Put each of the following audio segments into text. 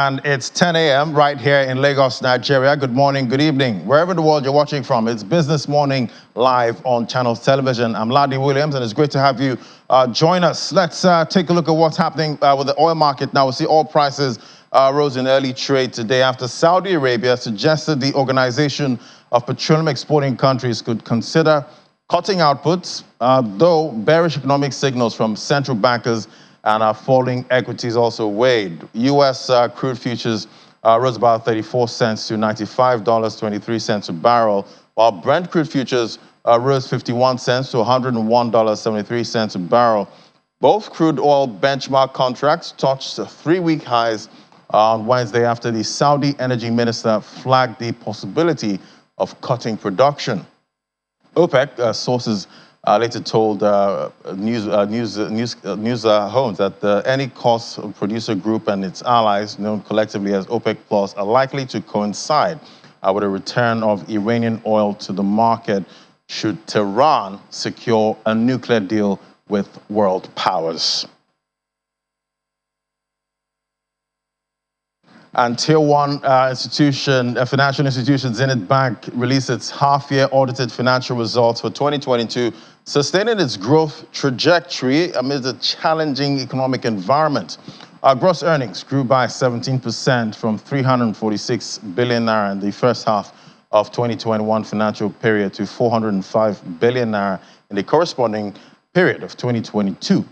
And it's 10 a.m. right here in Lagos, Nigeria. Good morning, good evening. Wherever in the world you're watching from, it's Business Morning live on Channels Television. I'm Ladi Williams, and it's great to have you join us. Let's take a look at what's happening with the oil market now. We see oil prices rose in early trade today after Saudi Arabia suggested the Organization of Petroleum Exporting Countries could consider cutting outputs, though bearish economic signals from central bankers and falling equities also weighed. U.S. Crude futures rose about 34 cents to $95.23 a barrel, while Brent crude futures rose 51 cents to $101.73 a barrel. Both crude oil benchmark contracts touched three-week highs on Wednesday after the Saudi energy minister flagged the possibility of cutting production. OPEC sources later told news homes that any cost producer group and its allies, known collectively as OPEC Plus, are likely to coincide with a return of Iranian oil to the market should Tehran secure a nuclear deal with world powers. And Tier 1 financial institution, Zenith Bank, released its half-year audited financial results for 2022, sustaining its growth trajectory amid a challenging economic environment. Gross earnings grew by 17% from 346 billion naira in the first half of 2021 financial period to 405 billion naira in the corresponding period of 2022.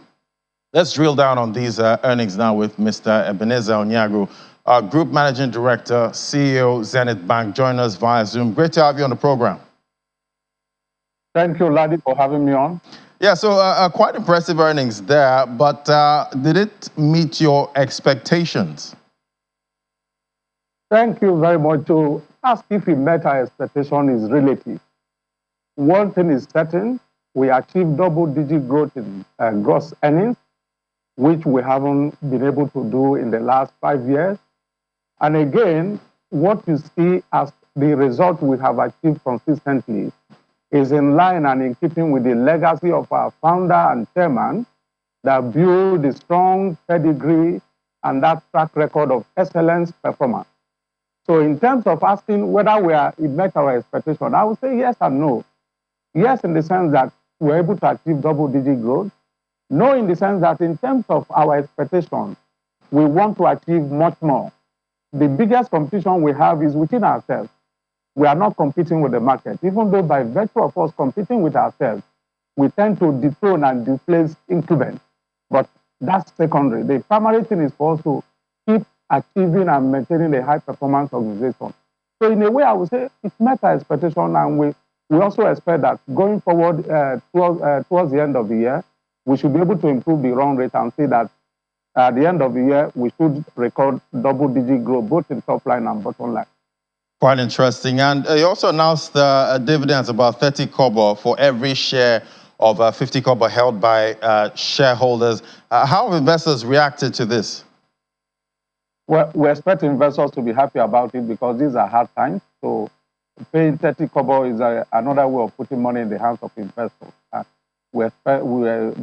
Let's drill down on these earnings now with Mr. Ebenezer Onyago, Group Managing Director, CEO, Zenith Bank, join us via Zoom. Great to have you on the program. Thank you, Ladi, for having me on. Yeah, so quite impressive earnings there, but did it meet your expectations? Thank you very much. To ask if it met our expectation is relative. One thing is certain, we achieved double-digit growth in gross earnings, which we haven't been able to do in the last 5 years. And again, what you see as the result we have achieved consistently is in line and in keeping with the legacy of our founder and chairman that built a strong pedigree and that track record of excellence performance. So in terms of asking whether it met our expectation, I would say yes and no. Yes, in the sense that we're able to achieve double-digit growth. No, in the sense that in terms of our expectation, we want to achieve much more. The biggest competition we have is within ourselves. We are not competing with the market, even though by virtue of us competing with ourselves, we tend to dethrone and displace incumbents. But that's secondary. The primary thing is for us to keep achieving and maintaining a high-performance organization. So in a way, I would say it met our expectation, and we also expect that going forward towards the end of the year, we should be able to improve the run rate and see that at the end of the year, we should record double-digit growth, both in top line and bottom line. Quite interesting. And you also announced dividends about 30 kobo for every share of 50 kobo held by shareholders. How have investors reacted to this? Well, we expect investors to be happy about it because these are hard times. So paying 30 kobo is another way of putting money in the hands of investors. We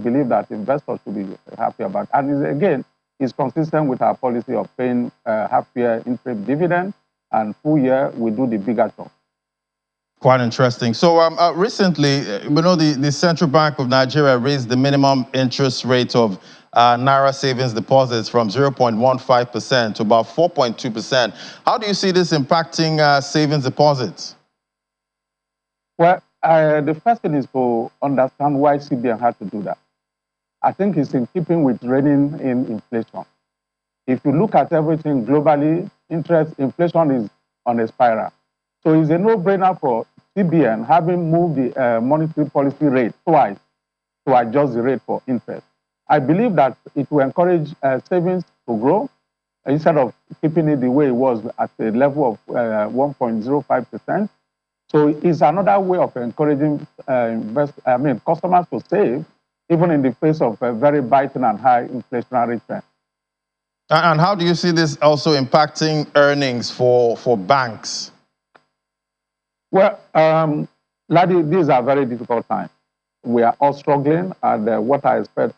believe that investors should be happy about it. And again, it's consistent with our policy of paying half-year interim dividend, and full year, we do the bigger chunk. Quite interesting. So recently, we know the Central Bank of Nigeria raised the minimum interest rate of Naira savings deposits from 0.15% to about 4.2%. How do you see this impacting savings deposits? Well, the first thing is to understand why CBN had to do that. I think it's in keeping with reigning in inflation. If you look at everything globally, inflation is on a spiral. So it's a no-brainer for CBN having moved the monetary policy rate twice to adjust the rate for interest. I believe that it will encourage savings to grow instead of keeping it the way it was at a level of 1.05%. So it's another way of encouraging customers to save, even in the face of a very biting and high inflationary trend. And how do you see this also impacting earnings for banks? Well, Ladi, these are very difficult times. We are all struggling, and what I expect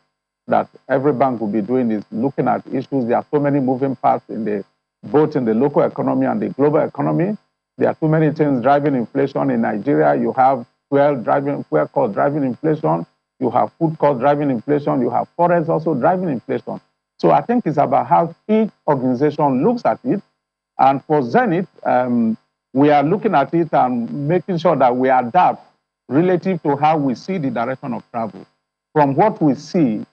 that every bank will be doing is looking at issues. There are so many moving parts in the both in the local economy and the global economy. There are too many things driving inflation in Nigeria. You have fuel cost driving inflation. You have food cost driving inflation. You have forex also driving inflation. So I think it's about how each organization looks at it. And for Zenith, we are looking at it and making sure that we adapt relative to how we see the direction of travel. From what we see,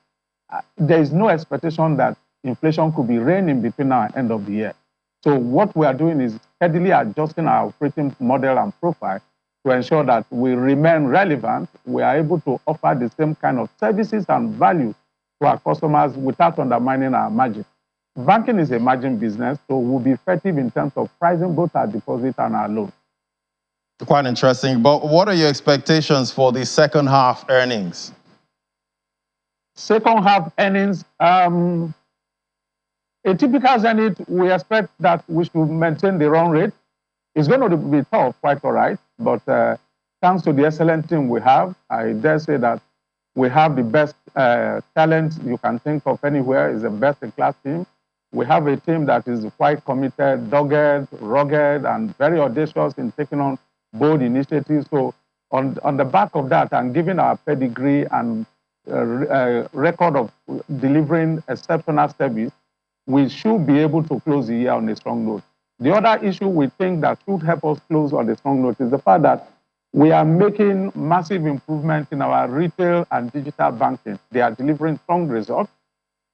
there is no expectation that inflation could be reigning between now and end of the year. So what we are doing is steadily adjusting our operating model and profile to ensure that we remain relevant. We are able to offer the same kind of services and value to our customers without undermining our margin. Banking is a margin business, so we'll be effective in terms of pricing both our deposit and our loan. Quite interesting. But what are your expectations for the second half earnings? Second half earnings, a typical Zenith, we expect that we should maintain the run rate. It's going to be tough, quite all right, but thanks to the excellent team we have, I dare say that we have the best talent you can think of anywhere. It's the best-in-class team. We have a team that is quite committed, dogged, rugged, and very audacious in taking on bold initiatives. So on the back of that, and given our pedigree and record of delivering exceptional service, we should be able to close the year on a strong note. The other issue we think that should help us close on a strong note is the fact that we are making massive improvements in our retail and digital banking. They are delivering strong results.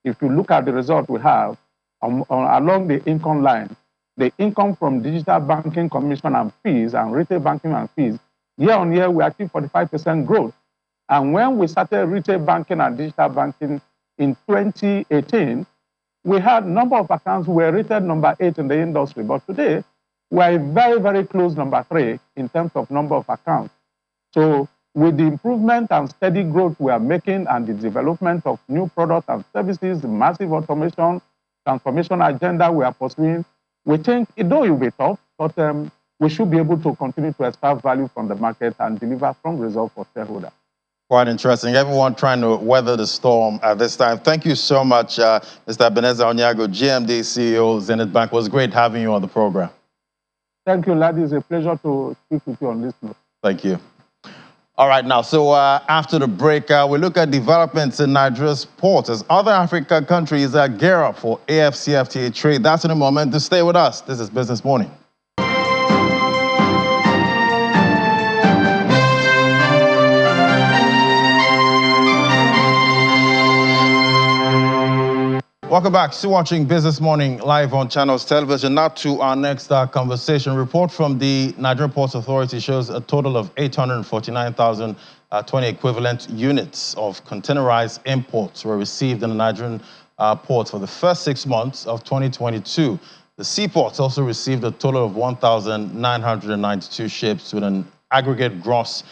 If you look at the result we have along the income line, the income from digital banking commission and fees and retail banking and fees, year on year, we achieved 45% growth. And when we started retail banking and digital banking in 2018, we had number of accounts, we were rated number 8 in the industry. But today, we are very, very close number 3 in terms of number of accounts. So with the improvement and steady growth we are making and the development of new products and services, the massive automation, transformation agenda we are pursuing, we think, though it will be tough, but we should be able to continue to extract value from the market and deliver strong results for shareholders. Quite interesting. Everyone trying to weather the storm at this time. Thank you so much, Mr. Ebenezer Onyago, GMD CEO, Zenith Bank. It was great having you on the program. Thank you, Ladi. It's a pleasure to speak with you on this note. Thank you. All right, now, so after the break, we look at developments in Nigeria's ports as other African countries gear up for AfCFTA trade. That's in a moment. To stay with us. This is Business Morning. Welcome back. Still watching Business Morning live on Channels Television. Now to our next conversation. Report from the Nigerian Ports Authority shows a total of 849,020 equivalent units of containerized imports were received in the Nigerian ports for the first 6 months of 2022. The seaports also received a total of 1,992 ships with an aggregate gross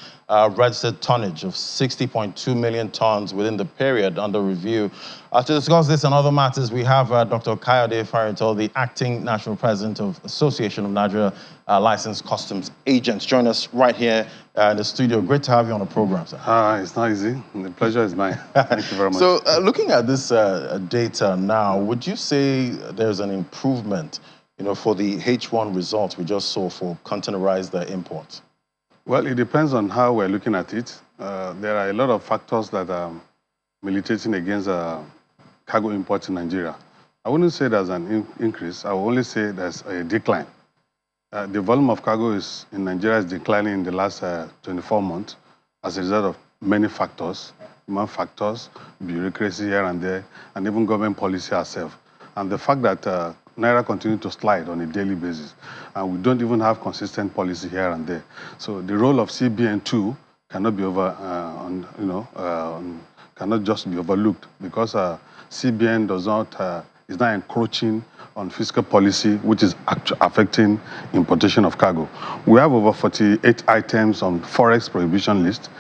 registered tonnage of 60.2 million tons within the period under review. To discuss this and other matters, we have Dr. Kayode Farintol, the acting national president of Association of Nigeria Licensed Customs Agents. Join us right here in the studio. Great to have you on the program, sir. It's not easy. The pleasure is mine. Thank you very much. So looking at this data now, would you say there's an improvement, for the H1 results we just saw for containerized imports? Well, it depends on how we're looking at it. There are a lot of factors that are militating against cargo imports in Nigeria. I wouldn't say there's an increase. I will only say there's a decline. The volume of cargo in Nigeria is declining in the last 24 months as a result of many factors, human factors, bureaucracy here and there, and even government policy herself. And the fact that Naira continues to slide on a daily basis, and we don't even have consistent policy here and there. So the role of CBN too cannot be cannot just be overlooked, because CBN is not encroaching on fiscal policy, which is affecting importation of cargo. We have over 48 items on forex prohibition list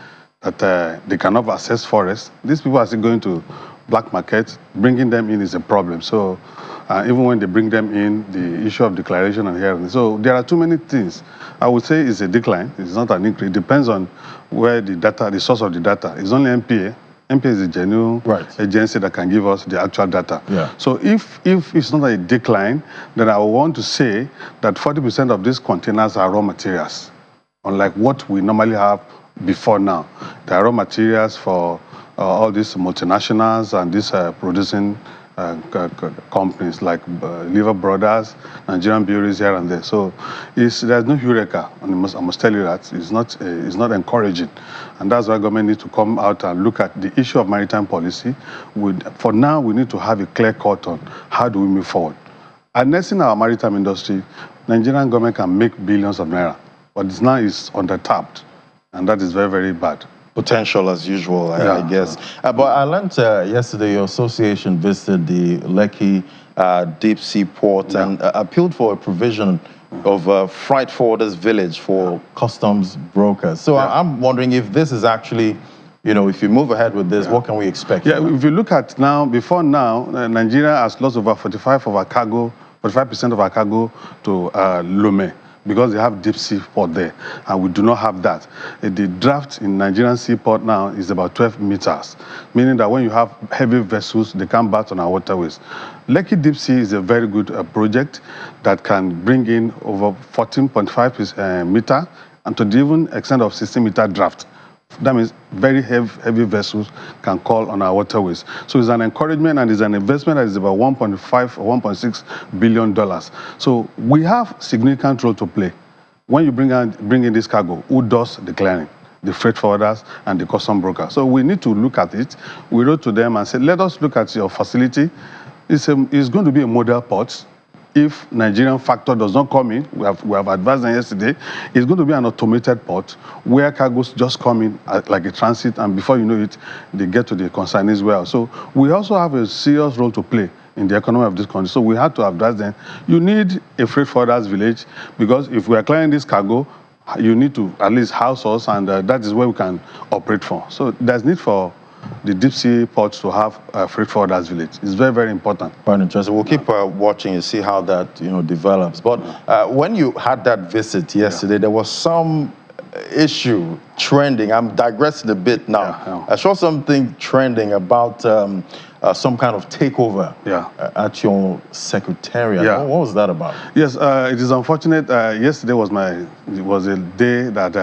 that they cannot access forex. These people are still going to black market. Bringing them in is a problem. So even when they bring them in, the issue of declaration and hearing. So there are too many things. I would say it's a decline. It's not an increase. It depends on where the source of the data. It's only MPA. NPA is a genuine agency that can give us the actual data. So if it's not a decline, then I want to say that 40% of these containers are raw materials, unlike what we normally have before now. They are raw materials for all these multinationals and these producing companies like Liver Brothers, Nigerian breweries here and there. So there's no eureka, and I must tell you that it's not encouraging, and that's why government needs to come out and look at the issue of maritime policy. For now, we need to have a clear cut on how do we move forward. Harnessing our maritime industry, Nigerian government can make billions of naira, but now it's undertapped, and that is very, very bad. Potential as usual, I guess. But I learned yesterday your association visited the Lekki deep sea port and appealed for a provision of freight forwarders village for customs brokers. So I'm wondering if this is actually, if you move ahead with this, what can we expect? If you look at now, before now, Nigeria has lost over 45% of our cargo to Lome, because they have deep sea port there, and we do not have that. The draft in Nigerian seaport now is about 12 meters, meaning that when you have heavy vessels, they come back on our waterways. Lekki Deep Sea is a very good project that can bring in over 14.5 meter, and to the even extent of 16-meter draft. That means very heavy vessels can call on our waterways. So it's an encouragement, and it's an investment that is about $1.5 or $1.6 billion. So we have significant role to play. When you bring in this cargo, who does the clearing? The freight forwarders and the custom broker. So we need to look at it. We wrote to them and said, let us look at your facility. It's going to be a model port. If Nigerian factor does not come in, we have advised them yesterday, it's going to be an automated port where cargoes just come in like a transit, and before you know it, they get to the consignees well. So we also have a serious role to play in the economy of this country. So we had to advise them, you need a freight forwarders village, because if we are clearing this cargo, you need to at least house us, and that is where we can operate from. So there's need for the deep sea ports to have a freight forwarders village. It's very, very important. Quite interesting. We'll keep watching and see how that develops. But when you had that visit yesterday, there was some issue trending. I'm digressing a bit now. I saw something trending about some kind of takeover at your secretariat. What was that about? Yes, it is unfortunate. Yesterday was a day that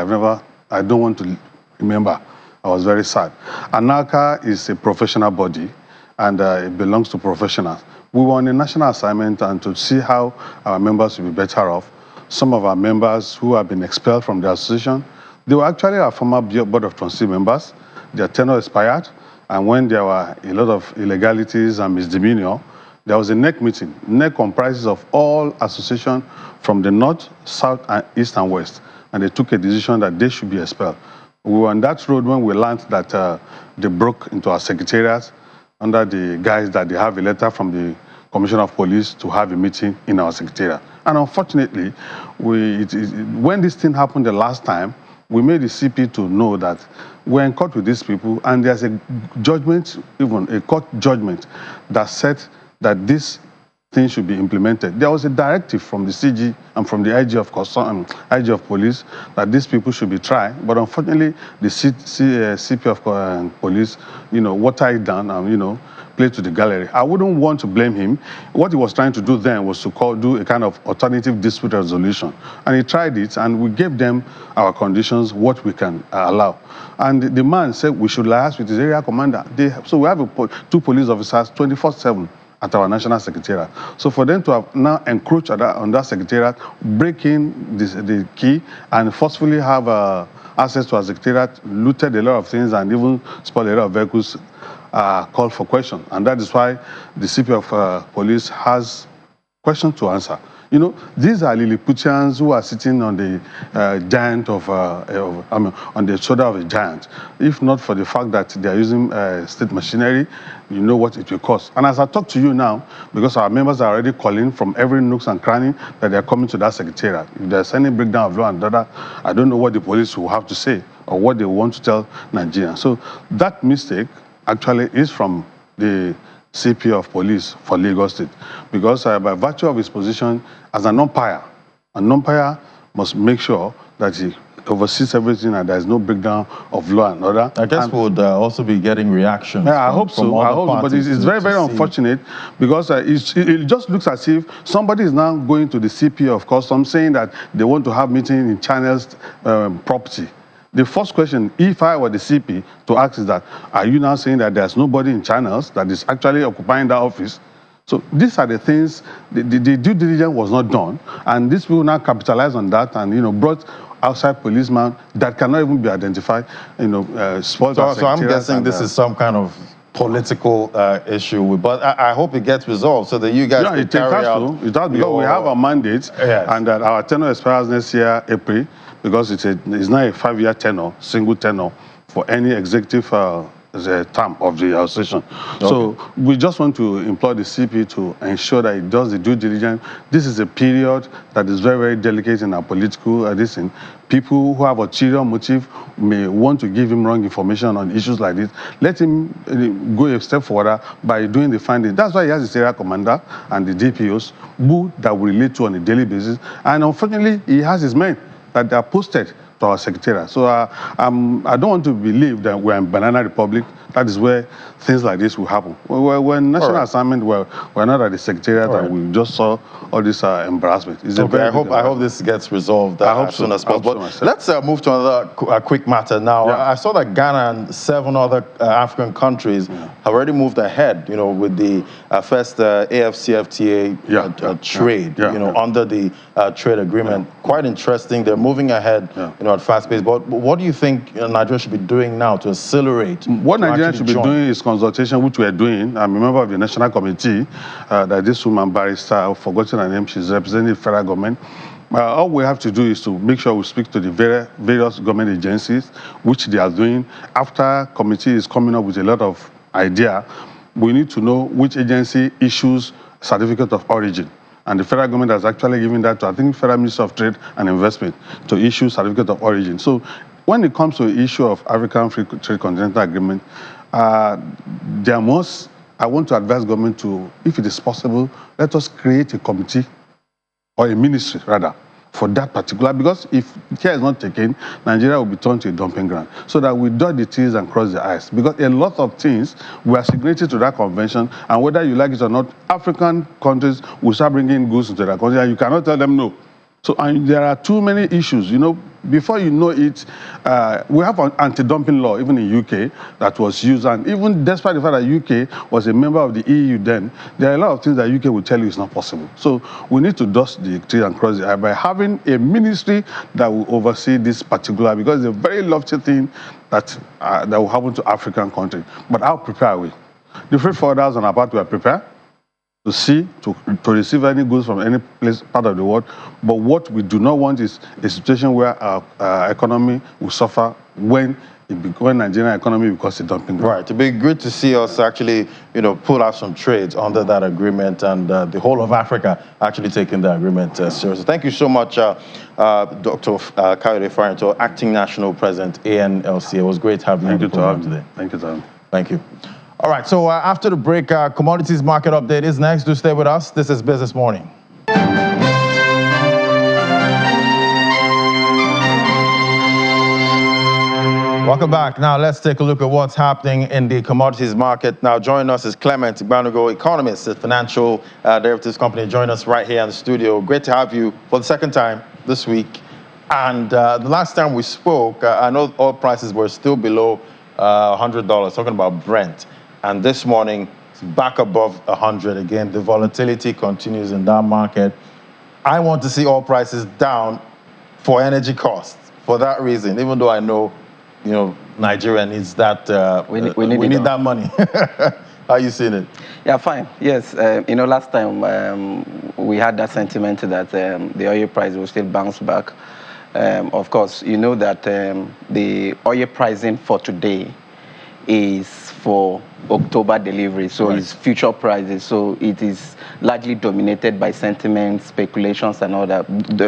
I don't want to remember. I was very sad. ANACA is a professional body, and it belongs to professionals. We were on a national assignment, and to see how our members will be better off. Some of our members who have been expelled from the association, they were actually our former Board of Trustee members. Their tenure expired, and when there were a lot of illegalities and misdemeanor, there was a NEC meeting. NEC comprises of all associations from the north, south, and east and west, and they took a decision that they should be expelled. We were on that road when we learned that they broke into our secretariat under the guise that they have a letter from the Commissioner of Police to have a meeting in our secretariat. And unfortunately, when this thing happened the last time, we made the CP to know that we're in court with these people, and there's a judgment, even a court judgment, that said that this thing should be implemented. There was a directive from the CG and from the IG of Police that these people should be tried, but unfortunately, the CP of Police, watered it down and, played to the gallery. I wouldn't want to blame him. What he was trying to do then was to do a kind of alternative dispute resolution, and he tried it, and we gave them our conditions, what we can allow. And the man said we should liaise with his area commander. So we have two police officers 24/7. At our national secretariat. So for them to have now encroached on that secretariat, break in the key, and forcefully have access to our secretariat, looted a lot of things, and even spoiled a lot of vehicles, called for question. And that is why the CP of Police has questions to answer. These are Lilliputians who are sitting on the giant on the shoulder of a giant. If not for the fact that they are using state machinery, you know what it will cost. And as I talk to you now, because our members are already calling from every nooks and cranny that they are coming to that secretariat. If there's any breakdown of law and order, I don't know what the police will have to say or what they want to tell Nigerians. So that mistake actually is from the CP of Police for Lagos State, because by virtue of his position as an umpire must make sure that he oversees everything and there's no breakdown of law and order. I guess we'll also be getting reactions. Yeah, I hope so. But it's very, very unfortunate because it just looks as if somebody is now going to the CP of Customs saying that they want to have meeting in China's property. The first question, if I were the CP, to ask is that, are you now saying that there's nobody in Channels that is actually occupying that office? So these are the things, the due diligence was not done, and these people now capitalize on that and, brought outside policemen that cannot even be identified, So I'm guessing this is some kind of political issue, but I hope it gets resolved so that you guys can carry out. It has because we have a mandate, and that our tenure expires next year, April, because it's not a 5-year tenure, single tenure for any executive the term of the association. Okay. So we just want to employ the CP to ensure that it does the due diligence. This is a period that is very, very delicate in our political edition. People who have ulterior motive may want to give him wrong information on issues like this. Let him go a step further by doing the finding. That's why he has his area commander and the DPOs who that will relate to on a daily basis. And unfortunately, he has his men that they are posted to our secretariat. So I don't want to believe that we're in Banana Republic. That is where things like this will happen. We're in national assignment, we're not at the secretariat, and we just saw all this embarrassment. I hope this gets resolved as soon as possible. But let's move to another quick matter now. Yeah. I saw that Ghana and 7 other African countries have already moved ahead, with the first AFCFTA trade, under the trade agreement. Yeah. Quite interesting. They're moving ahead, at fast pace. But what do you think Nigeria should be doing now to accelerate? What Nigeria should be doing is consultation, which we are doing. I'm a member of the National Committee that this woman, barrister, I've forgotten her name, she's representing the federal government. All we have to do is to make sure we speak to the various government agencies, which they are doing. After committee is coming up with a lot of idea, we need to know which agency issues certificate of origin. And the federal government has actually given that to, I think, Federal Ministry of Trade and Investment to issue certificate of origin. So when it comes to the issue of African Free Trade Continental Agreement, I want to advise government to, if it is possible, let us create a committee or a ministry, rather, for that particular, because if care is not taken, Nigeria will be turned to a dumping ground. So that we dot the T's and cross the I's. Because a lot of things, we are signatory to that convention, and whether you like it or not, African countries will start bringing goods into that country, and you cannot tell them no. So there are too many issues, before you know it, we have an anti-dumping law, even in UK, that was used, and even despite the fact that UK was a member of the EU then, there are a lot of things that UK will tell you is not possible. So we need to dust the T and cross the I by having a ministry that will oversee this particular, because it's a very lofty thing that will happen to African countries. But how prepare are we? The freight forwarders on our part, we are prepared to receive any goods from any place, part of the world. But what we do not want is a situation where our economy will suffer when Nigerian economy becomes a dumping ground. Right. It'd be good to see us actually, pull out some trades under that agreement, and the whole of Africa actually taking the agreement seriously. Thank you so much, Dr. Kayode Farinto, Acting National President, ANLC. It was great having you today. Thank you, Tom. Thank you. All right, so after the break, commodities market update is next. Do stay with us. This is Business Morning. Welcome back. Now let's take a look at what's happening in the commodities market. Now joining us is Clement Igbanugo, economist at Financial Derivatives Company. Join us right here in the studio. Great to have you for the second time this week. And the last time we spoke, I know oil prices were still below $100, talking about Brent. And this morning, it's back above 100 again. The volatility continues in that market. I want to see oil prices down for energy costs for that reason, even though I know, Nigeria needs that. We need that money. How you seeing it? Yeah, fine. Yes, last time we had that sentiment that the oil price will still bounce back. Of course, you know that the oil pricing for today is for October delivery, so it's future prices. So it is largely dominated by sentiment, speculations, and all that.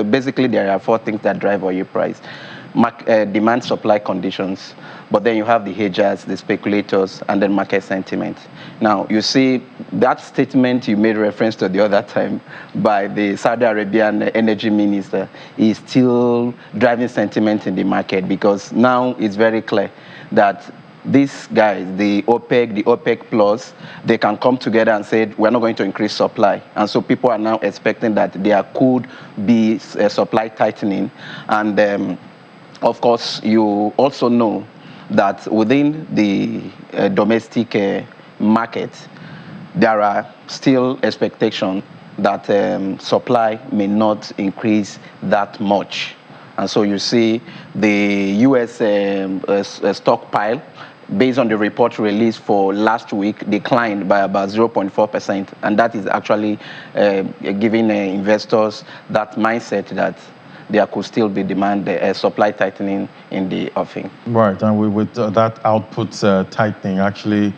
Basically, there are 4 things that drive oil price. demand-supply conditions, but then you have the hedgers, the speculators, and then market sentiment. Now, you see that statement you made reference to the other time by the Saudi Arabian energy minister is still driving sentiment in the market, because now it's very clear that these guys, the OPEC Plus, they can come together and say, we're not going to increase supply. And so people are now expecting that there could be a supply tightening. And of course, you also know that within the domestic market, there are still expectations that supply may not increase that much. And so you see the U.S. Stockpile, based on the report released for last week, declined by about 0.4%. And that is actually giving investors that mindset that there could still be demand, supply tightening in the offing. Right, and with that output tightening actually,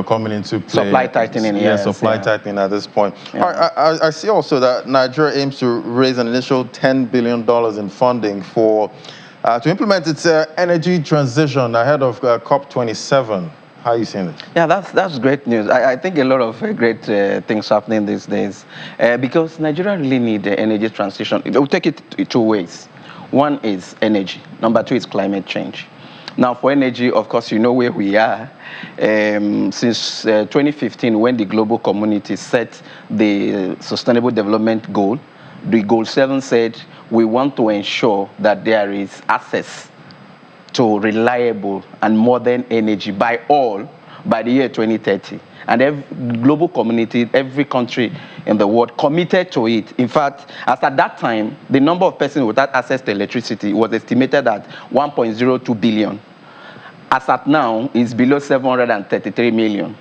coming into play. Supply tightening, yes. Supply tightening at this point. Yeah. All right, I see also that Nigeria aims to raise an initial $10 billion in funding to implement its energy transition ahead of COP27. How are you seeing it? Yeah, that's great news. I think a lot of great things happening these days because Nigeria really needs the energy transition. We'll take it two ways. One is energy. Number two is climate change. Now, for energy, of course, you know where we are. Since 2015, when the global community set the Sustainable Development Goal, the Goal 7 said we want to ensure that there is access to reliable and modern energy by all by the year 2030. And every global community, every country in the world committed to it. In fact, as at that time, the number of persons without access to electricity was estimated at 1.02 billion. As at now, it's below 733 million.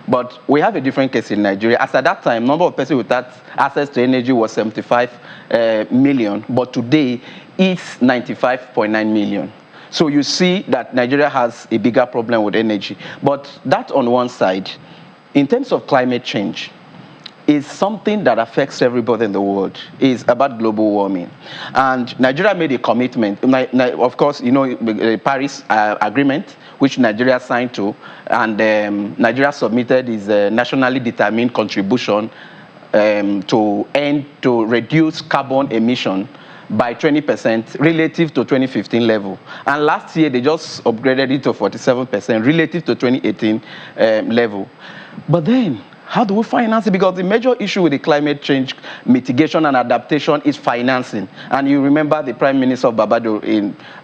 But we have a different case in Nigeria. As at that time, number of persons without access to energy was 75 million, but today it's 95.9 million. So you see that Nigeria has a bigger problem with energy. But that on one side, in terms of climate change, is something that affects everybody in the world. It's about global warming. And Nigeria made a commitment. Of course, you know, the Paris Agreement, which Nigeria signed to, and Nigeria submitted its nationally determined contribution to reduce carbon emission by 20% relative to 2015 level. And last year, they just upgraded it to 47% relative to 2018 level. But then, how do we finance it? Because the major issue with the climate change mitigation and adaptation is financing. And you remember the Prime Minister of Barbados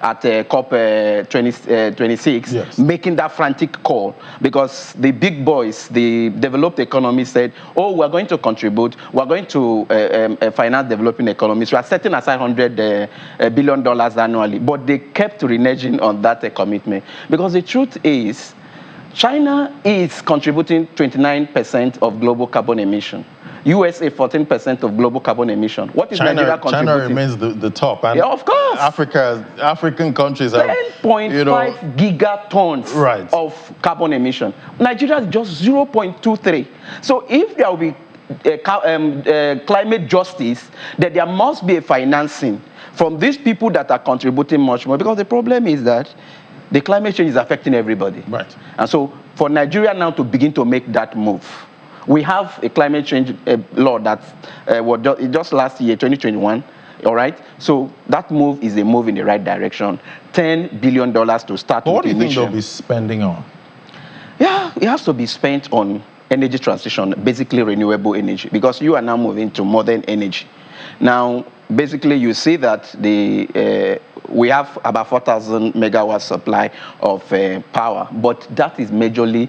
at COP26 yes, making that frantic call, because the big boys, the developed economies said, oh, we're going to contribute, we're going to finance developing economies. We are setting aside $100 billion annually. But they kept reneging on that commitment. Because the truth is, China is contributing 29% of global carbon emission. USA 14% of global carbon emission. What is Nigeria contributing? China remains the top. And yeah, of course. African countries have 10.5 gigatons of carbon emission. Nigeria is just 0.23. So if there will be climate justice, then there must be a financing from these people that are contributing much more. Because the problem is that the climate change is affecting everybody. Right. And so for Nigeria now to begin to make that move, we have a climate change law that was just last year, 2021, all right? So that move is a move in the right direction. $10 billion to start with. What do you think they'll be spending on? Yeah, it has to be spent on energy transition, basically renewable energy, because you are now moving to modern energy. Now, basically, you see that we have about 4,000 megawatts supply of power, but that is majorly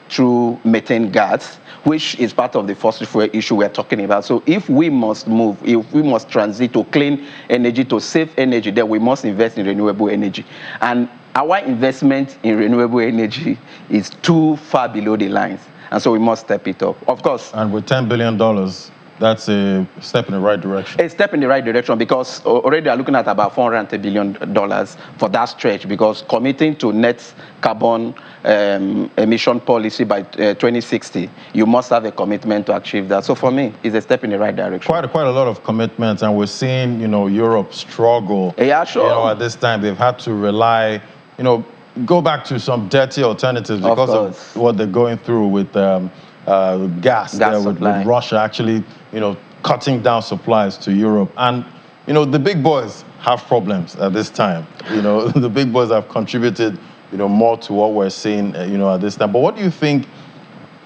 through methane gas, which is part of the fossil fuel issue we're talking about. So if we must move, if we must transit to clean energy, to save energy, then we must invest in renewable energy. And our investment in renewable energy is too far below the lines. And so we must step it up, of course. And with $10 billion, That's a step in the right direction. A step in the right direction, because already they are looking at about $400 billion for that stretch, because committing to net carbon emission policy by 2060, you must have a commitment to achieve that. So for me, it's a step in the right direction. Quite a lot of commitments, and we're seeing, Europe struggle. Yeah, sure. At this time, they've had to rely, go back to some dirty alternatives because of what they're going through with gas there, with Russia actually, cutting down supplies to Europe. And, the big boys have problems at this time. The big boys have contributed, more to what we're seeing, at this time. But what do you think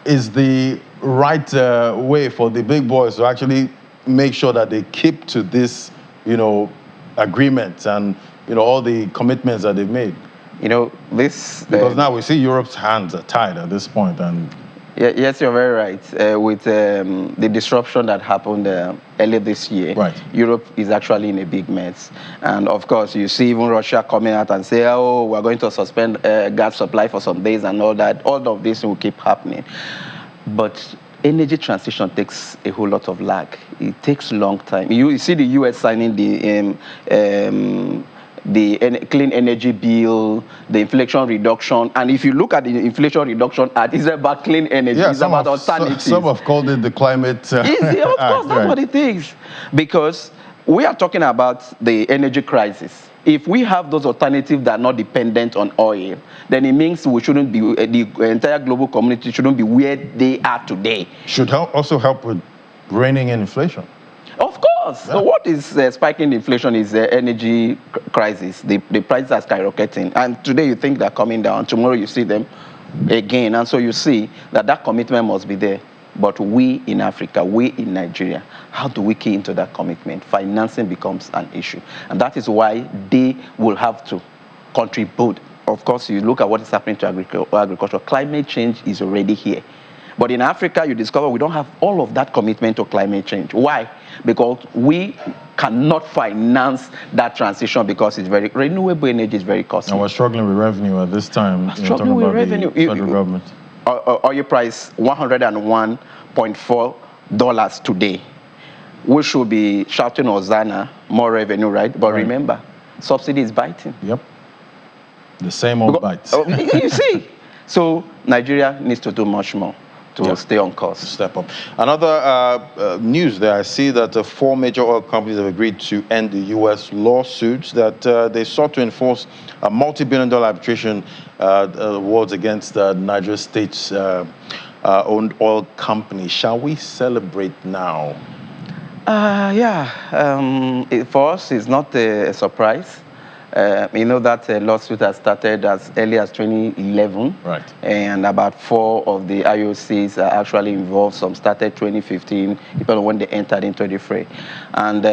is the right way for the big boys to actually make sure that they keep to this, agreement and, all the commitments that they've made? Because now we see Europe's hands are tied at this point, and yes, you're very right. With the disruption that happened earlier this year, Europe is actually in a big mess. And of course, you see even Russia coming out and say, oh, we're going to suspend gas supply for some days and all that. All of this will keep happening. But energy transition takes a whole lot of lag. It takes a long time. You see the US signing the clean energy bill, the inflation reduction. And if you look at the inflation reduction, it's about clean energy. It's about alternatives. Some have called it the climate. Of course, that's what it is. Because we are talking about the energy crisis. If we have those alternatives that are not dependent on oil, then it means we shouldn't be, the entire global community shouldn't be where they are today. Should also help with reining in inflation. Of course. Yeah. So what is spiking inflation is the energy crisis. The prices are skyrocketing. And today you think they're coming down. Tomorrow you see them again. And so you see that commitment must be there. But we in Africa, we in Nigeria, how do we key into that commitment? Financing becomes an issue. And that is why they will have to contribute. Of course, you look at what is happening to agriculture. Climate change is already here. But in Africa, you discover we don't have all of that commitment to climate change. Why? Because we cannot finance that transition because it's renewable energy is very costly. And we're struggling with revenue at this time. Struggling with revenue. The federal government. Oil price $101.4 today. We should be shouting Hosanna, more revenue, right? But remember, subsidy is biting. Yep. The same old bites. You see. So Nigeria needs to do much more to stay on course. Step up. Another news there, I see that 4 major oil companies have agreed to end the U.S. lawsuits that they sought to enforce a multi-billion-dollar arbitration awards against Nigeria State's owned oil company. Shall we celebrate now? For us, it's not a surprise. You know that lawsuit has started as early as 2011. Right. And about 4 of the IOCs are actually involved. Some started 2015, depending on when they entered into the fray. And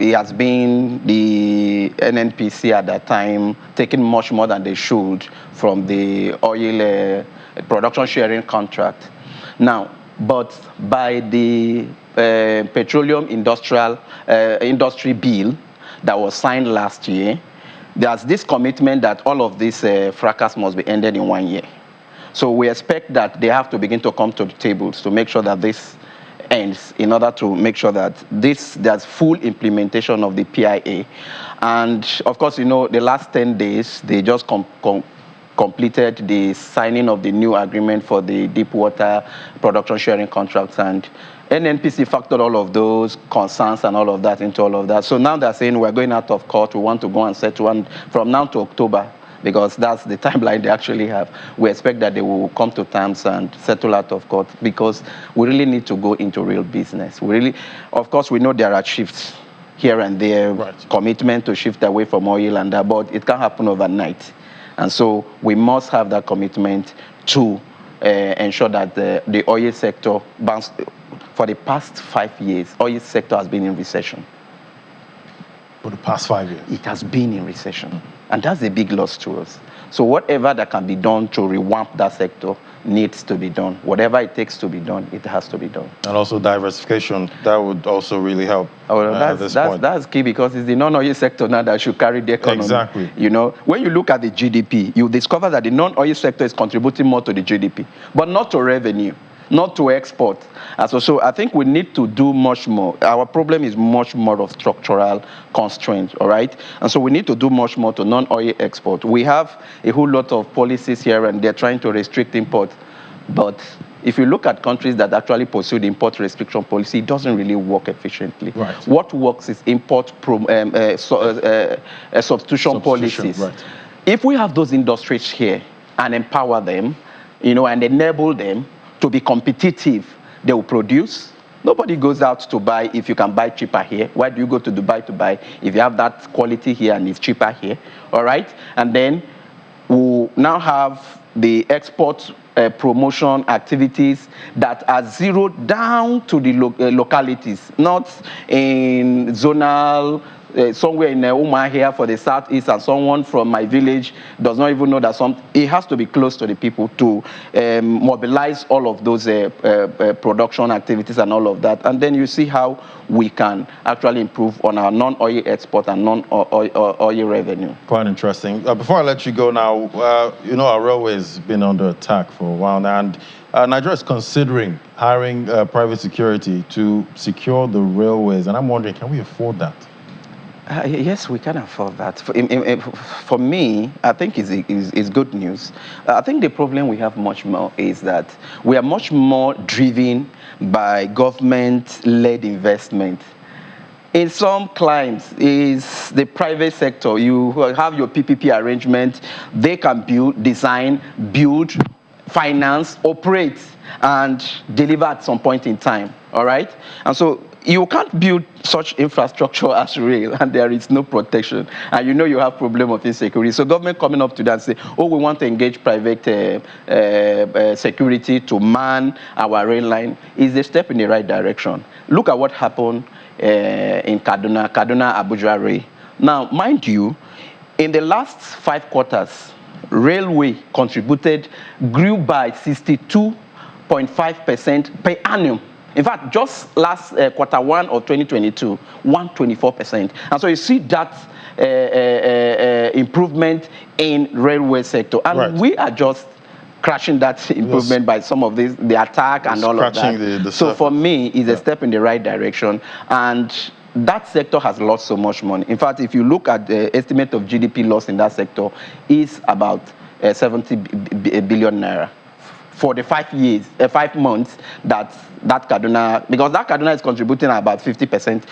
it has been the NNPC at that time taking much more than they should from the oil production sharing contract. Now, but by the petroleum industry bill that was signed last year, there's this commitment that all of this fracas must be ended in 1 year. So we expect that they have to begin to come to the tables to make sure that this ends in order to make sure that there's full implementation of the PIA. And of course, the last 10 days, they just completed the signing of the new agreement for the deep water production sharing contracts, and NNPC factored all of those concerns and all of that into all of that. So now they're saying we're going out of court, we want to go and settle, and from now to October, because that's the timeline they actually have, we expect that they will come to terms and settle out of court, because we really need to go into real business. Of course, we know there are shifts here and there, commitment to shift away from oil and that, but it can't happen overnight. And so we must have that commitment to ensure that the oil sector bounced. For the past 5 years, oil sector has been in recession. For the past 5 years? It has been in recession. And that's a big loss to us. So whatever that can be done to revamp that sector needs to be done. Whatever it takes to be done, it has to be done. And also diversification, that would also really help at this point. That's key, because it's the non-oil sector now that should carry the economy. Exactly. When you look at the GDP, you discover that the non-oil sector is contributing more to the GDP, but not to revenue. not to export. So I think we need to do much more. Our problem is much more of structural constraint, all right? And so we need to do much more to non-oil export. We have a whole lot of policies here, and they're trying to restrict import. But if you look at countries that actually pursue the import restriction policy, it doesn't really work efficiently. Right. What works is import substitution policies. Right. If we have those industries here and empower them, and enable them to be competitive, they will produce. Nobody goes out to buy if you can buy cheaper here. Why do you go to Dubai to buy if you have that quality here and it's cheaper here? All right? And then we'll now have the export promotion activities that are zeroed down to the localities, not in zonal, somewhere in Umar here for the southeast, and someone from my village does not even know that it has to be close to the people to mobilize all of those production activities and all of that. And then you see how we can actually improve on our non-oil export and non-oil revenue. Quite interesting. Before I let you go now, our railway has been under attack for a while now, and Nigeria is considering hiring private security to secure the railways. And I'm wondering, can we afford that? Yes, we can afford that. For me, I think it's good news. I think the problem we have much more is that we are much more driven by government-led investment. In some climes, is the private sector. You have your PPP arrangement. They can build, design, build, finance, operate, and deliver at some point in time. All right? And so you can't build such infrastructure as rail and there is no protection, and you have problem of insecurity. So government coming up to that and say, oh, we want to engage private security to man our rail line is a step in the right direction. Look at what happened in Kaduna Abuja rail. Now, mind you, in the last 5 quarters, railway grew by 62.5% per annum. In fact, just last quarter one of 2022, 124%. And so you see that improvement in railway sector. And right. We are just crashing that improvement by some of the attack and all of that. So for me, it's a step in the right direction. And that sector has lost so much money. In fact, if you look at the estimate of GDP loss in that sector, is about 70 billion naira. For the 5 months that Kaduna, because that Kaduna is contributing about 50%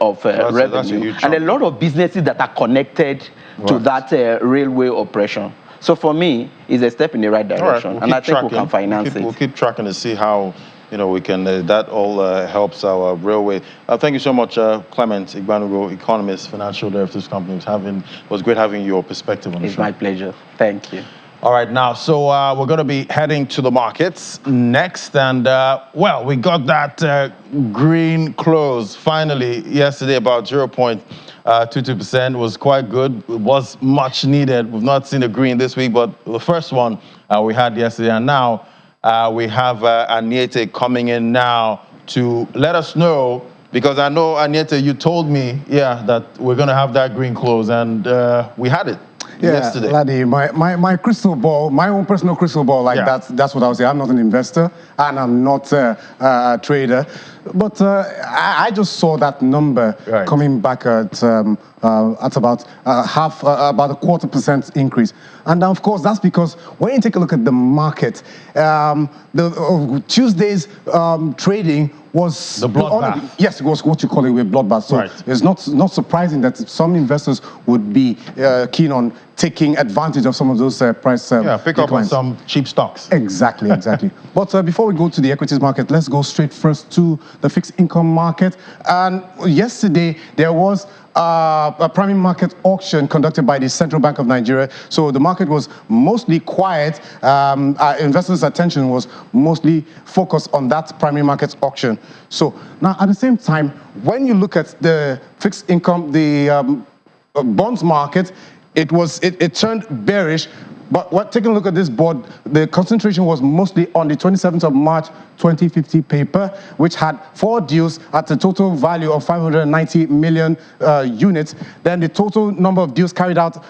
of revenue, and a lot of businesses that are connected to that railway operation. So for me, it's a step in the right direction, and I think we can finance it. We'll keep tracking to see how we can. That all helps our railway. Thank you so much, Clement Igbanugo, economist, financial director of this company. It was great having your perspective on the show. It's my pleasure. Thank you. All right, now, so we're going to be heading to the markets next. And, we got that green close finally yesterday, about 0.22%. It was quite good. It was much needed. We've not seen a green this week, but the first one we had yesterday. And now we have Aniete coming in now to let us know, because I know, Aniete, you told me, that we're going to have that green close, and we had it. Yesterday. Laddie, my crystal ball, my own personal crystal ball, that's what I would say. I'm not an investor and I'm not a trader, but I just saw that number coming back at about a 0.25% increase. And of course, that's because when you take a look at the market, Tuesday's trading was the bloodbath. Yes, it was what you call it a bloodbath. So it's not surprising that some investors would be keen on taking advantage of some of those price pick up on some cheap stocks. Exactly. But before we go to the equities market, let's go straight first to the fixed income market. And yesterday there was a primary market auction conducted by the Central Bank of Nigeria. So the market was mostly quiet. Our investors' attention was mostly focused on that primary market auction. So now at the same time, when you look at the fixed income, the bonds market, it turned bearish. But taking a look at this board, the concentration was mostly on the 27th of March 2050 paper, which had 4 deals at a total value of 590 million units. Then the total number of deals carried out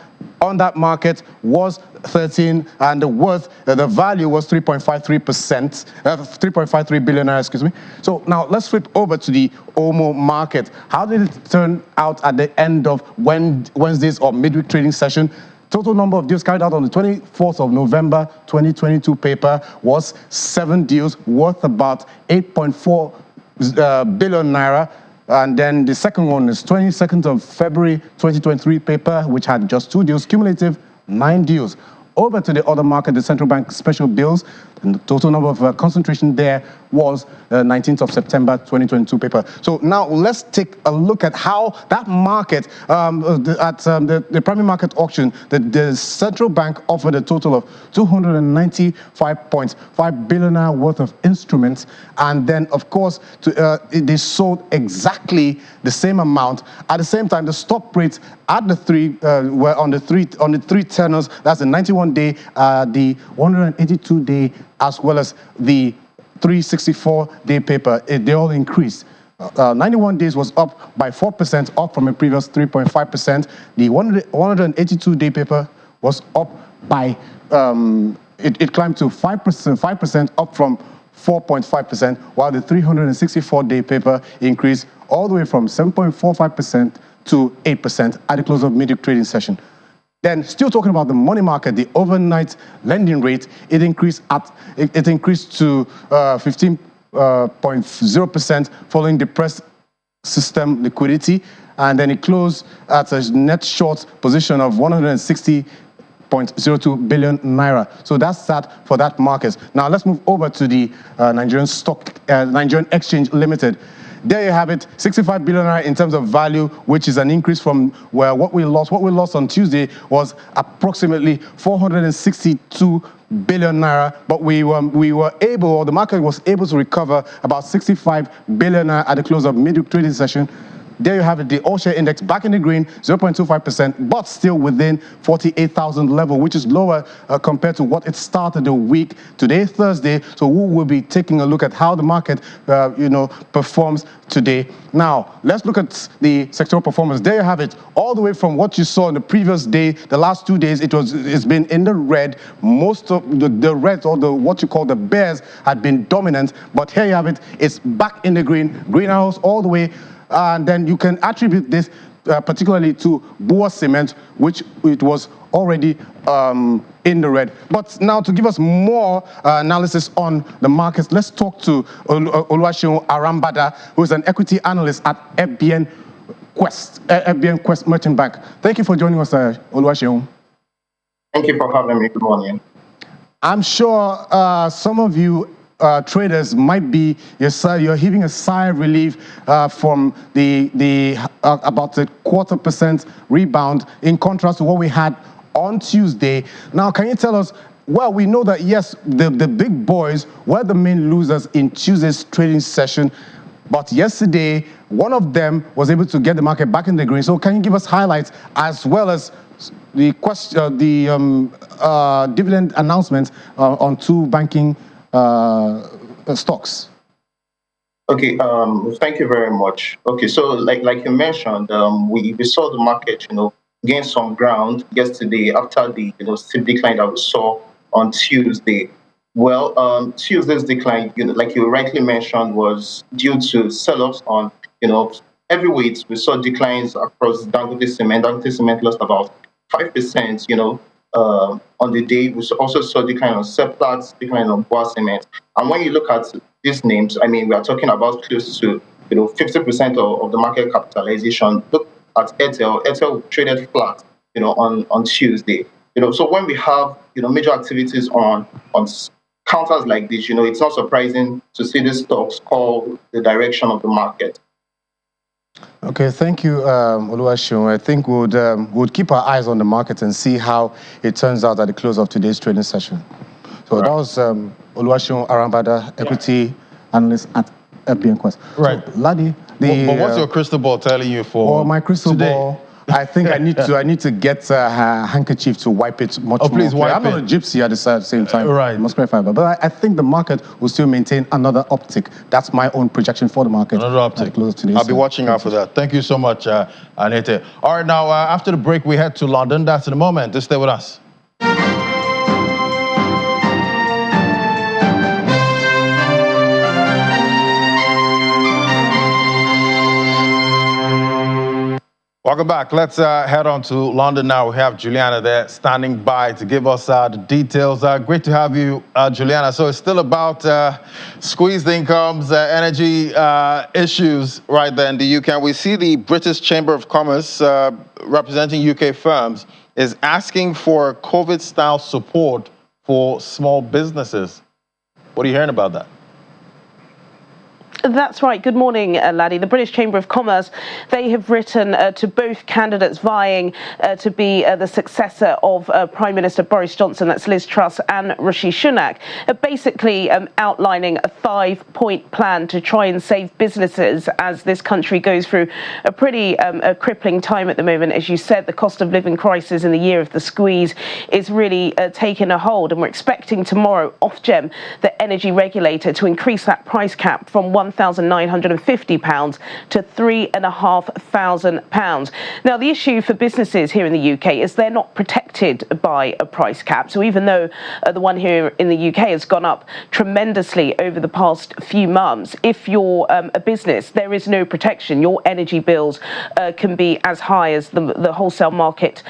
on that market was 13, and the worth, the value was 3.53%, 3.53 billion naira, excuse me. So now let's flip over to the OMO market. How did it turn out at the end of Wednesday's or midweek trading session? Total number of deals carried out on the 24th of November 2022 paper was 7 deals worth about 8.4 billion naira. And then the second one is 22nd of February 2023 paper, which had just 2 deals, cumulative 9 deals. Over to the other market, the central bank special bills, and the total number of concentration there was 19th of September 2022 paper. So now let's take a look at how that market, the primary market auction, the central bank offered a total of 295.5 billion worth of instruments, and then of course they sold exactly the same amount. At the same time, the stop rates at the were on the three tenors. That's the 91-day, the 182-day, as well as the 364-day paper. They all increased. 91 days was up by 4%, up from a previous 3.5%. The 182-day paper was up by, it climbed to 5%, up from 4.5%, while the 364-day paper increased all the way from 7.45% to 8% at the close of midweek trading session. Then, still talking about the money market, the overnight lending rate, it increased to 15.0% following depressed system liquidity, and then it closed at a net short position of 160.02 billion naira. So that's that for that market. Now let's move over to the Nigerian Exchange Limited. There you have it, 65 billion naira in terms of value, which is an increase from what we lost. What we lost on Tuesday was approximately 462 billion naira, but we were able, or the market was able to recover about 65 billion naira at the close of midweek trading session. There you have it, the all-share index back in the green, 0.25%, but still within 48,000 level, which is lower compared to what it started the week. Today, Thursday, so we will be taking a look at how the market, performs today. Now, let's look at the sectoral performance. There you have it, all the way from what you saw in the previous day, the last 2 days, it's been in the red. Most of the red, or what you call the bears, had been dominant, but here you have it, it's back in the green arrows all the way. And then you can attribute this particularly to Bua Cement, which it was already in the red. But now to give us more analysis on the markets, let's talk to Oluwaseun Arambada, who is an equity analyst at FBN Quest Merchant Bank. Thank you for joining us, Oluwaseun. Thank you for having me. Good morning. I'm sure some of you traders might be, you're heaving a sigh of relief from the about the 0.25% rebound, in contrast to what we had on Tuesday. Now, can you tell us, well, we know that yes, the big boys were the main losers in Tuesday's trading session, but yesterday one of them was able to get the market back in the green. So can you give us highlights as well as the dividend announcement on 2 banking stocks? Okay, thank you very much. Okay, so like you mentioned, we saw the market, gain some ground yesterday after the steep decline that we saw on Tuesday. Well, Tuesday's decline, like you rightly mentioned, was due to sell-offs on heavyweights. We saw declines across Dangote Cement. Dangote Cement lost about 5%, on the day. We also saw decline on Seplat, decline on Bua Cement. And when you look at these names, I mean, we are talking about close to 50% of the market capitalization. Look at Airtel. Airtel traded flat, on Tuesday. So when we have major activities on counters like this, it's not surprising to see these stocks call the direction of the market. Okay, thank you, Oluwaseun. I think we'll keep our eyes on the market and see how it turns out at the close of today's trading session. So right. That was Oluwaseun Arambada, equity analyst at FBN Quest. Right. So, Ladi, but what's your crystal ball telling you for my crystal today? ball, I think I need to get a handkerchief to wipe it much more. Please wipe I'm not a gypsy at the same time. Right. I must clarify. But I think the market will still maintain another uptick. That's my own projection for the market. Another uptick. I'll be watching out for that. Thank you so much, Anita. All right, now after the break, we head to London. That's in a moment. Just stay with us. Welcome back. Let's head on to London now. We have Juliana there standing by to give us the details. Great to have you, Juliana. So it's still about squeezed incomes, energy issues right there in the UK. And we see the British Chamber of Commerce representing UK firms is asking for COVID-style support for small businesses. What are you hearing about that? That's right. Good morning, Laddie. The British Chamber of Commerce, they have written to both candidates vying to be the successor of Prime Minister Boris Johnson, that's Liz Truss and Rishi Sunak, basically outlining a 5-point plan to try and save businesses as this country goes through a pretty crippling time at the moment. As you said, the cost of living crisis in the year of the squeeze is really taking a hold, and we're expecting tomorrow Ofgem, the energy regulator, to increase that price cap from £1,950 to £3,500. Now, the issue for businesses here in the UK is they're not protected by a price cap. So even though the one here in the UK has gone up tremendously over the past few months, if you're a business, there is no protection. Your energy bills can be as high as the wholesale market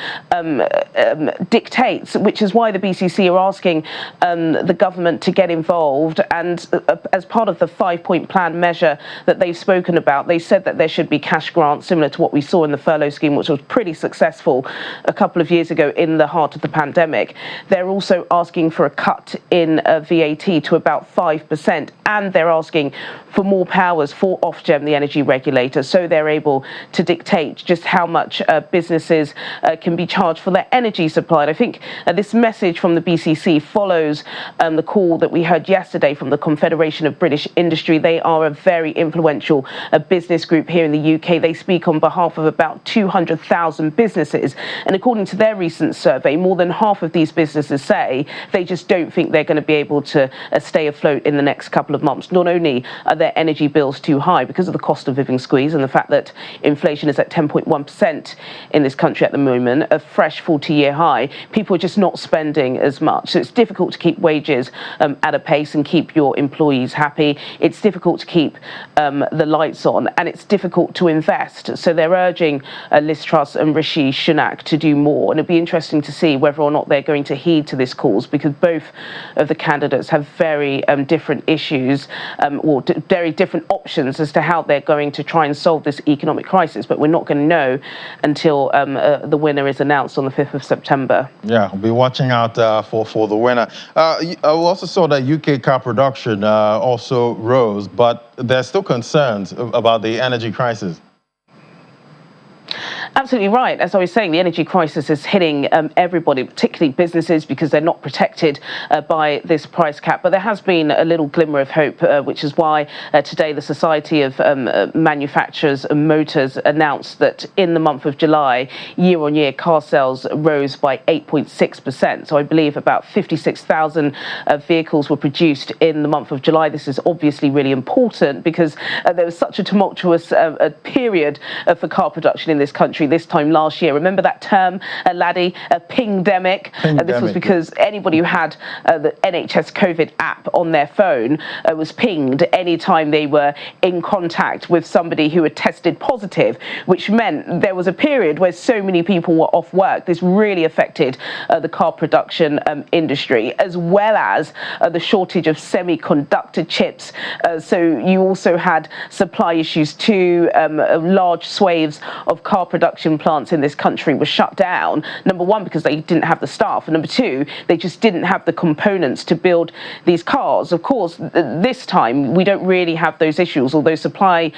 dictates, which is why the BCC are asking the government to get involved. And as part of the 5-point plan measure that they've spoken about, they said that there should be cash grants similar to what we saw in the furlough scheme, which was pretty successful a couple of years ago in the heart of the pandemic. They're also asking for a cut in VAT to about 5%, and they're asking for more powers for Ofgem, the energy regulator, so they're able to dictate just how much businesses can be charged for their energy supply. And I think this message from the BCC follows the call that we heard yesterday from the Confederation of British Industry. They are a very influential business group here in the UK. They speak on behalf of about 200,000 businesses. And according to their recent survey, more than half of these businesses say they just don't think they're going to be able to stay afloat in the next couple of months. Not only are their energy bills too high because of the cost of living squeeze and the fact that inflation is at 10.1% in this country at the moment, a fresh 40-year high, people are just not spending as much. So it's difficult to keep wages at a pace and keep your employees happy. It's difficult to keep the lights on, and it's difficult to invest. So they're urging Liz Truss and Rishi Sunak to do more, and it'd be interesting to see whether or not they're going to heed to this cause, because both of the candidates have very different issues or very different options as to how they're going to try and solve this economic crisis. But we're not going to know until the winner is announced on the 5th of September. Yeah, we'll be watching out for the winner. We also saw that UK car production also rose, but there's still concerns about the energy crisis. Absolutely right. As I was saying, the energy crisis is hitting everybody, particularly businesses, because they're not protected by this price cap. But there has been a little glimmer of hope, which is why today the Society of Manufacturers and Motors announced that in the month of July, year-on-year car sales rose by 8.6%. So I believe about 56,000 vehicles were produced in the month of July. This is obviously really important because there was such a tumultuous period for car production in this country this time last year. Remember that term, Laddie, a pingdemic? This was because anybody who had the NHS COVID app on their phone was pinged anytime they were in contact with somebody who had tested positive, which meant there was a period where so many people were off work. This really affected the car production industry, as well as the shortage of semiconductor chips. So you also had supply issues too. Large swathes of car production plants in this country were shut down. Number one, because they didn't have the staff, and number two, they just didn't have the components to build these cars. Of course, this time we don't really have those issues, although supply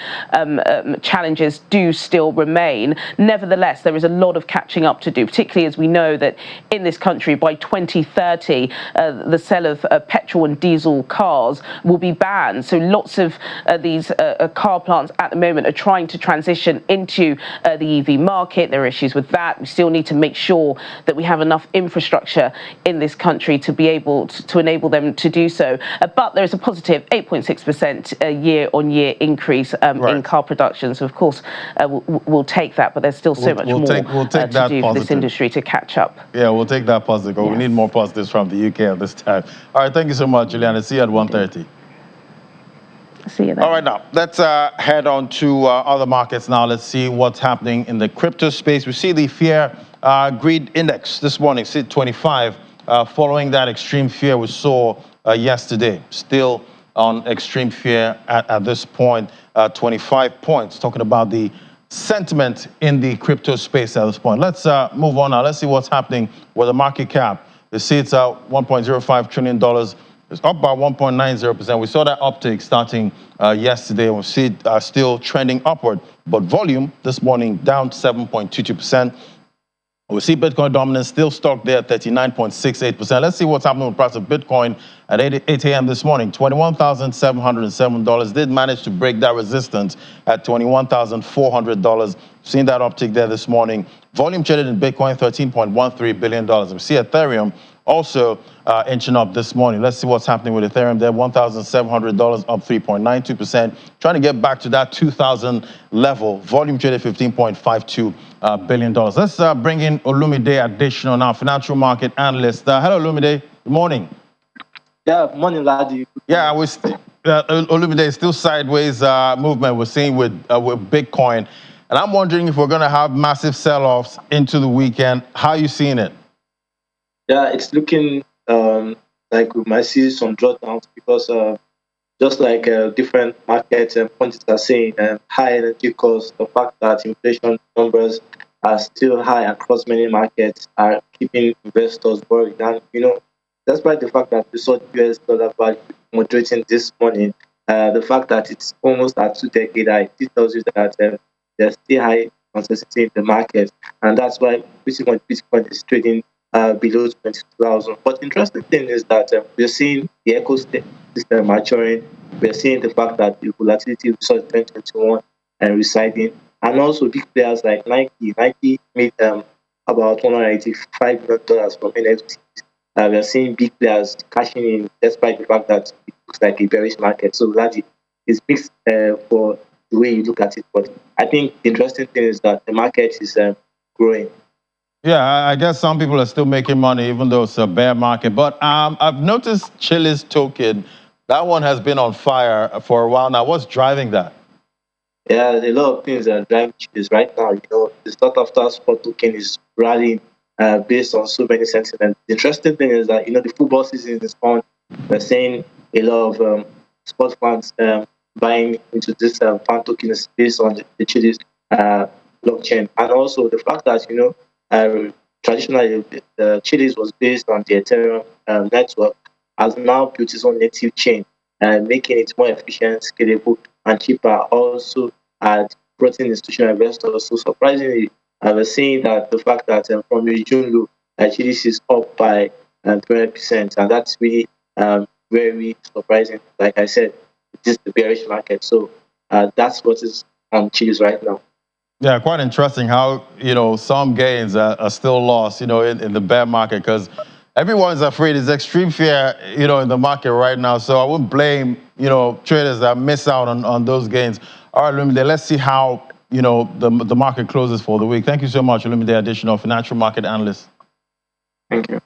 challenges do still remain. Nevertheless, there is a lot of catching up to do, particularly as we know that in this country by 2030 the sale of petrol and diesel cars will be banned. So lots of these car plants at the moment are trying to transition into the EV free market. There are issues with that. We still need to make sure that we have enough infrastructure in this country to be able to enable them to do so. But there is a positive 8.6% year-on-year increase in car production. So, of course, we'll take that, but there's still so much more to do for this industry to catch up. Yeah, we'll take that positive. Yes. We need more positives from the UK at this time. All right, thank you so much, Juliana. See you at 1:30. See you then. All right, now, let's head on to other markets now. Let's see what's happening in the crypto space. We see the fear greed index this morning, sit 25, following that extreme fear we saw yesterday. Still on extreme fear at this point, 25 points, talking about the sentiment in the crypto space at this point. Let's move on now. Let's see what's happening with the market cap. You see it's $1.05 trillion. It's up by 1.90%. We saw that uptick starting yesterday. We see it still trending upward, but volume this morning down 7.22%. We see Bitcoin dominance still stuck there at 39.68%. Let's see what's happening with the price of Bitcoin at 8 a.m. this morning. $21,707. Did manage to break that resistance at $21,400. Seen that uptick there this morning. Volume traded in Bitcoin, $13.13 billion. We see Ethereum also inching up this morning. Let's see what's happening with Ethereum there. $1,700, up 3.92%. Trying to get back to that 2,000 level. Volume traded $15.52 billion. Let's bring in Olumide Additional now, financial market analyst. Hello, Olumide. Good morning. Yeah, morning, laddie. Yeah, Olumide, still sideways movement we're seeing with Bitcoin. And I'm wondering if we're going to have massive sell-offs into the weekend. How are you seeing it? Yeah, it's looking like we might see some drawdowns because just like different markets and pundits are saying, high energy costs, the fact that inflation numbers are still high across many markets are keeping investors worried. And, despite the fact that we saw the US dollar value moderating this morning, the fact that it's almost at 2-decade high, it tells you that there's still high uncertainty in the market. And that's why Bitcoin is trading below 22,000. But the interesting thing is that we're seeing the ecosystem maturing. We're seeing the fact that the volatility we saw in 2021 and residing. And also big players like Nike. Nike made about $185 million from NFTs. We're seeing big players cashing in despite the fact that it looks like a bearish market. So that is mixed for the way you look at it. But I think the interesting thing is that the market is growing. Yeah, I guess some people are still making money, even though it's a bear market. But I've noticed Chile's token, that one has been on fire for a while now. What's driving that? Yeah, a lot of things are driving Chile's right now. The start after spot token is rallying based on so many sentiments. The interesting thing is that, the football season is on. We're seeing a lot of sports fans buying into this fan token is based on the Chile's blockchain. And also the fact that, traditionally, Chile's was based on the Ethereum network, has now built its own native chain, making it more efficient, scalable, and cheaper. Also, brought in institutional investors. So surprisingly, we're seeing that the fact that from June low, Chile's is up by 20%, and that's really very surprising. Like I said, it is the bearish market. So that's what is on Chile's right now. Yeah, quite interesting how, some gains are still lost, in the bear market, because everyone's afraid. There's extreme fear, in the market right now. So I wouldn't blame, traders that miss out on those gains. All right, Olumide, let's see how, the market closes for the week. Thank you so much, Olumide Additional, financial market analyst. Thank you.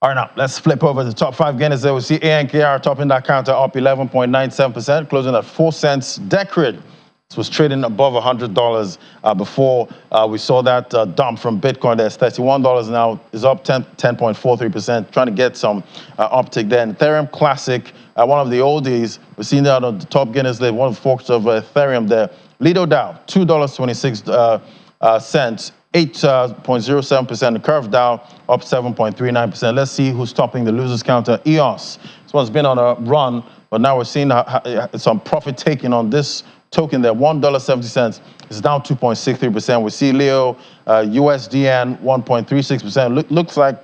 All right, now, let's flip over to the top 5 gainers there. We see ANKR topping that counter up 11.97%, closing at 4 cents. Decred. This was trading above $100 before we saw that dump from Bitcoin. There's $31 now, is up 10.43%, trying to get some uptick there. And Ethereum Classic, one of the oldies, we've seen that on the top gainers list, one of the forks of Ethereum there. Lido DAO, $2.26, 8.07%. The Curve DAO up 7.39%. Let's see who's topping the losers counter. EOS. This one's been on a run, but now we're seeing some profit taking on this token there. $1.70 is down 2.63%. We see Leo, USDN 1.36%. Looks like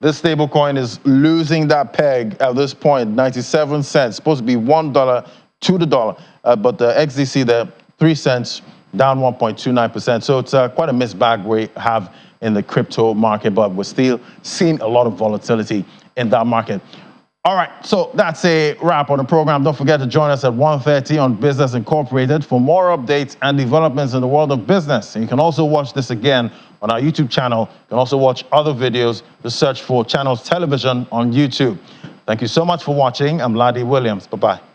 this stable coin is losing that peg at this point. 97 cents, supposed to be $1 to the dollar, but the XDC there 3 cents down 1.29%. So it's quite a mixed bag we have in the crypto market, but we're still seeing a lot of volatility in that market. All right, so that's a wrap on the program. Don't forget to join us at 1:30 on Business Incorporated for more updates and developments in the world of business. And you can also watch this again on our YouTube channel. You can also watch other videos. Just search for Channels Television on YouTube. Thank you so much for watching. I'm Ladi Williams. Bye-bye.